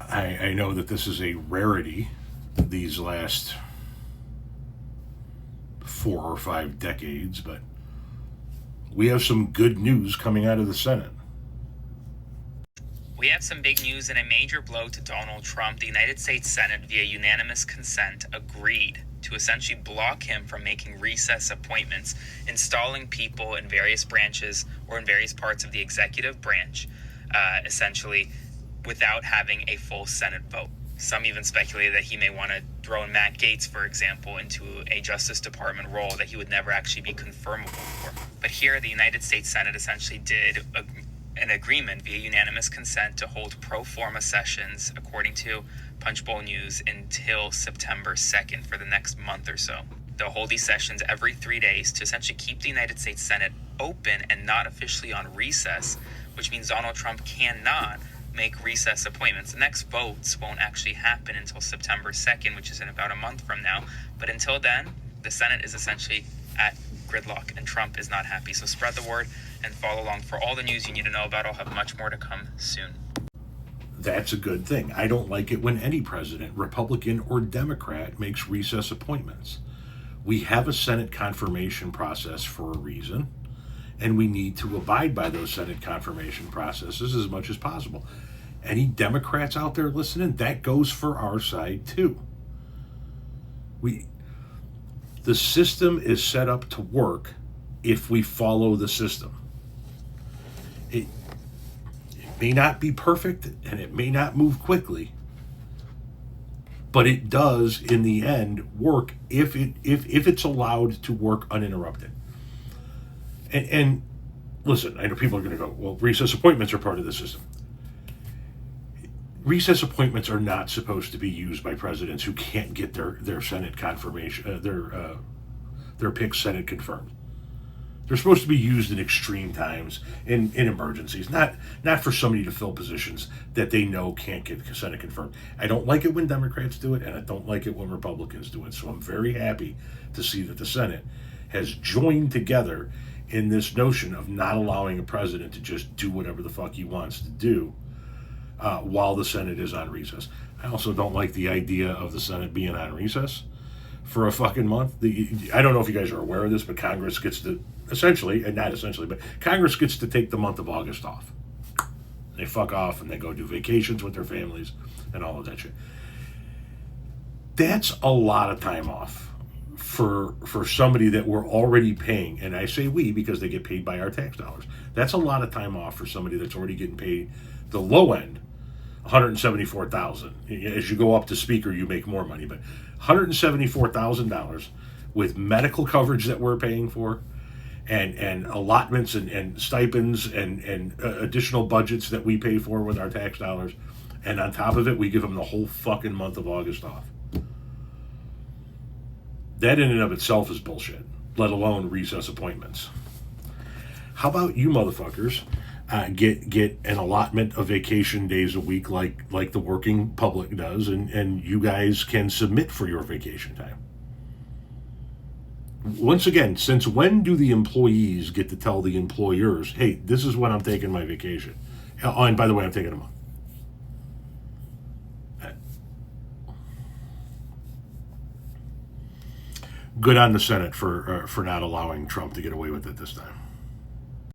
I know that this is a rarity these last 4 or 5 decades, but we have some good news coming out of the Senate. We have some big news and a major blow to Donald Trump. The United States Senate, via unanimous consent, agreed to essentially block him from making recess appointments, installing people in various branches or in various parts of the executive branch, essentially without having a full Senate vote. Some even speculated that he may want to throw in Matt Gaetz, for example, into a Justice Department role that he would never actually be confirmable for. But here, the United States Senate essentially did an agreement via unanimous consent to hold pro forma sessions, according to Punchbowl News, until September 2nd for the next month or so. They'll hold these sessions every 3 days to essentially keep the United States Senate open and not officially on recess, which means Donald Trump cannot make recess appointments. The next votes won't actually happen until September 2nd, which is in about a month from now. But until then, the Senate is essentially at gridlock, and Trump is not happy. So spread the word and follow along for all the news you need to know about. I'll have much more to come soon. That's a good thing. I don't like it when any president, Republican or Democrat, makes recess appointments. We have a Senate confirmation process for a reason, and we need to abide by those Senate confirmation processes as much as possible. Any Democrats out there listening, that goes for our side too. The system is set up to work if we follow the system. It may not be perfect and it may not move quickly, but it does in the end work if it's allowed to work uninterrupted. And listen, I know people are going to go, well, recess appointments are part of the system. Recess appointments are not supposed to be used by presidents who can't get their Senate confirmation, their pick Senate confirmed. They're supposed to be used in extreme times, in emergencies, not for somebody to fill positions that they know can't get Senate confirmed. I don't like it when Democrats do it, and I don't like it when Republicans do it. So I'm very happy to see that the Senate has joined together in this notion of not allowing a president to just do whatever the fuck he wants to do while the Senate is on recess. I also don't like the idea of the Senate being on recess for a fucking month. I don't know if you guys are aware of this, but Congress gets to Congress gets to take the month of August off. They fuck off and they go do vacations with their families and all of that shit. That's a lot of time off for somebody that we're already paying, and I say we because they get paid by our tax dollars. That's a lot of time off for somebody that's already getting paid the low end, $174,000. As you go up to speaker, you make more money, but $174,000 with medical coverage that we're paying for, and allotments and stipends and additional budgets that we pay for with our tax dollars, and on top of it, we give them the whole fucking month of August off. That in and of itself is bullshit, let alone recess appointments. How about you motherfuckers get an allotment of vacation days a week like the working public does, and you guys can submit for your vacation time? Once again, since when do the employees get to tell the employers, hey, this is when I'm taking my vacation? Oh, and by the way, I'm taking a month. Good on the Senate for not allowing Trump to get away with it this time.